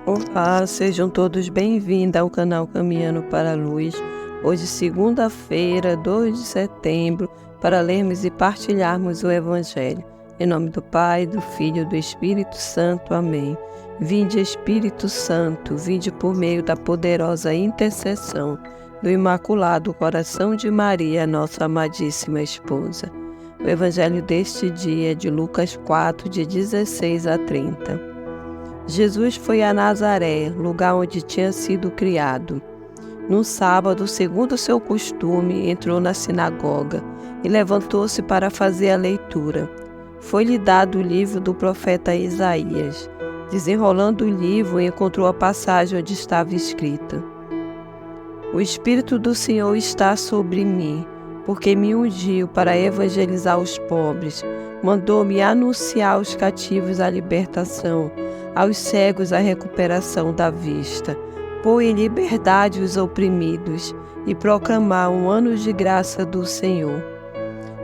Olá, sejam todos bem-vindos ao canal Caminhando para a Luz. Hoje, segunda-feira, 2 de setembro, para lermos e partilharmos o Evangelho. Em nome do Pai, do Filho e do Espírito Santo. Amém. Vinde, Espírito Santo, vinde por meio da poderosa intercessão do Imaculado Coração de Maria, nossa amadíssima esposa. O Evangelho deste dia é de Lucas 4, de 16 a 30. Jesus foi a Nazaré, lugar onde tinha sido criado. Num sábado, segundo seu costume, entrou na sinagoga e levantou-se para fazer a leitura. Foi-lhe dado o livro do profeta Isaías. Desenrolando o livro, encontrou a passagem onde estava escrita: O Espírito do Senhor está sobre mim, porque me ungiu para evangelizar os pobres, mandou-me anunciar aos cativos a libertação, aos cegos a recuperação da vista, pôr em liberdade os oprimidos e proclamar um ano de graça do Senhor.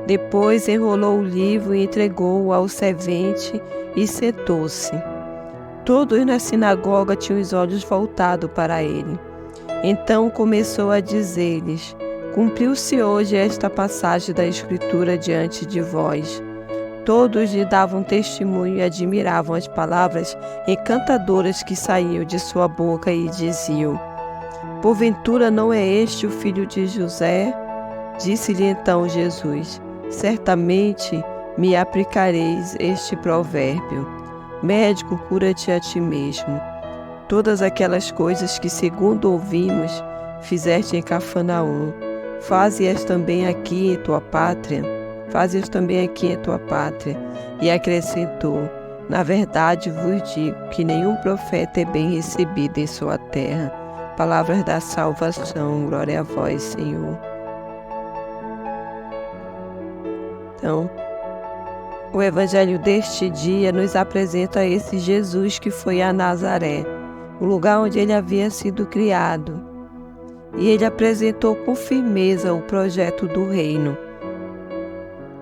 Depois enrolou o livro e entregou-o ao servente e sentou-se. Todos na sinagoga tinham os olhos voltados para ele. Então começou a dizer-lhes: Cumpriu-se hoje esta passagem da Escritura diante de vós. Todos lhe davam testemunho e admiravam as palavras encantadoras que saíam de sua boca e diziam: Porventura não é este o filho de José? Disse-lhe então Jesus: Certamente me aplicareis este provérbio: Médico, cura-te a ti mesmo. Todas aquelas coisas que, segundo ouvimos, fizeste em Cafarnaum, faze-as também aqui em tua pátria. Faze-as também aqui em tua pátria. E acrescentou: Na verdade vos digo que nenhum profeta é bem recebido em sua terra. Palavras da salvação, glória a vós, Senhor. Então, o Evangelho deste dia nos apresenta esse Jesus que foi a Nazaré, o lugar onde ele havia sido criado. E ele apresentou com firmeza o projeto do reino,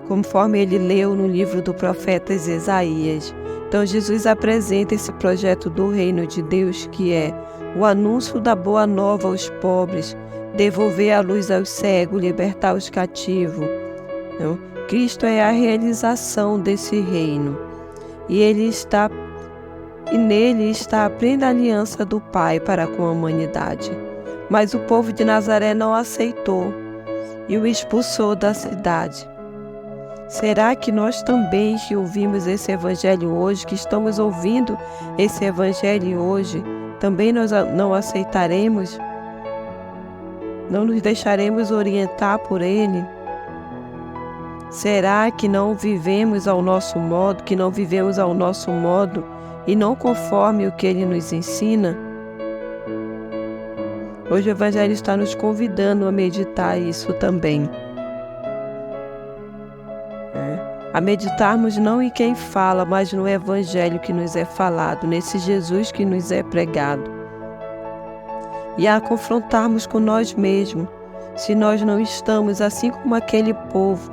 conforme ele leu no livro do profeta Isaías. Então Jesus apresenta esse projeto do reino de Deus, que é o anúncio da boa nova aos pobres, devolver a luz aos cegos, libertar os cativos. Então, Cristo é a realização desse reino. E nele está a plena aliança do Pai para com a humanidade. Mas o povo de Nazaré não aceitou e o expulsou da cidade. Será que nós também que ouvimos esse Evangelho hoje, que estamos ouvindo esse Evangelho hoje, também nós não aceitaremos? Não nos deixaremos orientar por ele? Será que não vivemos ao nosso modo, e não conforme o que ele nos ensina? Hoje o Evangelho está nos convidando a meditar isso também. A meditarmos não em quem fala, mas no Evangelho que nos é falado, nesse Jesus que nos é pregado. E a confrontarmos com nós mesmos, se nós não estamos assim como aquele povo,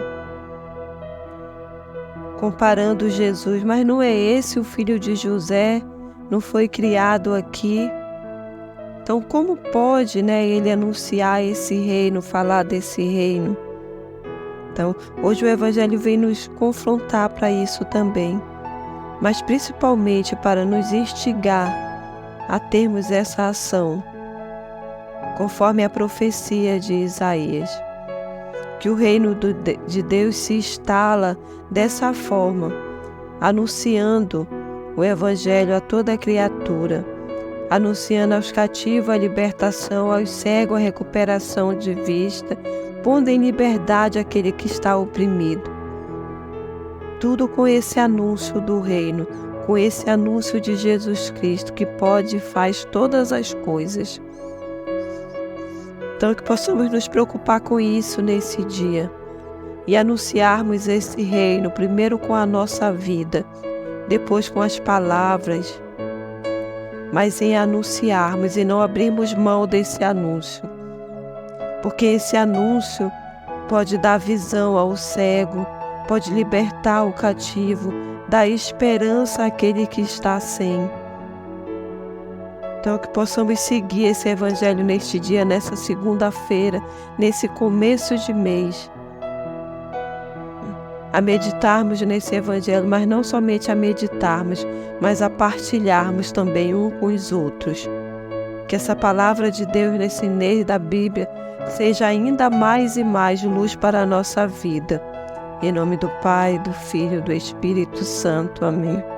comparando Jesus, mas não é esse o filho de José? Não foi criado aqui? Então como pode, ele anunciar esse reino, falar desse reino? Então, hoje o Evangelho vem nos confrontar para isso também, mas principalmente para nos instigar a termos essa ação, conforme a profecia de Isaías, que o reino de Deus se instala dessa forma, anunciando o Evangelho a toda criatura, anunciando aos cativos a libertação, aos cegos a recuperação de vista, pondo em liberdade aquele que está oprimido. Tudo com esse anúncio do reino, com esse anúncio de Jesus Cristo, que pode e faz todas as coisas. Então que possamos nos preocupar com isso nesse dia e anunciarmos esse reino, primeiro com a nossa vida, depois com as palavras, mas em anunciarmos e não abrirmos mão desse anúncio. Porque esse anúncio pode dar visão ao cego, pode libertar o cativo, dar esperança àquele que está sem. Então, que possamos seguir esse Evangelho neste dia, nessa segunda-feira, nesse começo de mês, a meditarmos nesse Evangelho, mas não somente a meditarmos, mas a partilharmos também uns com os outros. Que essa palavra de Deus nesse mês da Bíblia seja ainda mais e mais luz para a nossa vida. Em nome do Pai, do Filho e do Espírito Santo. Amém.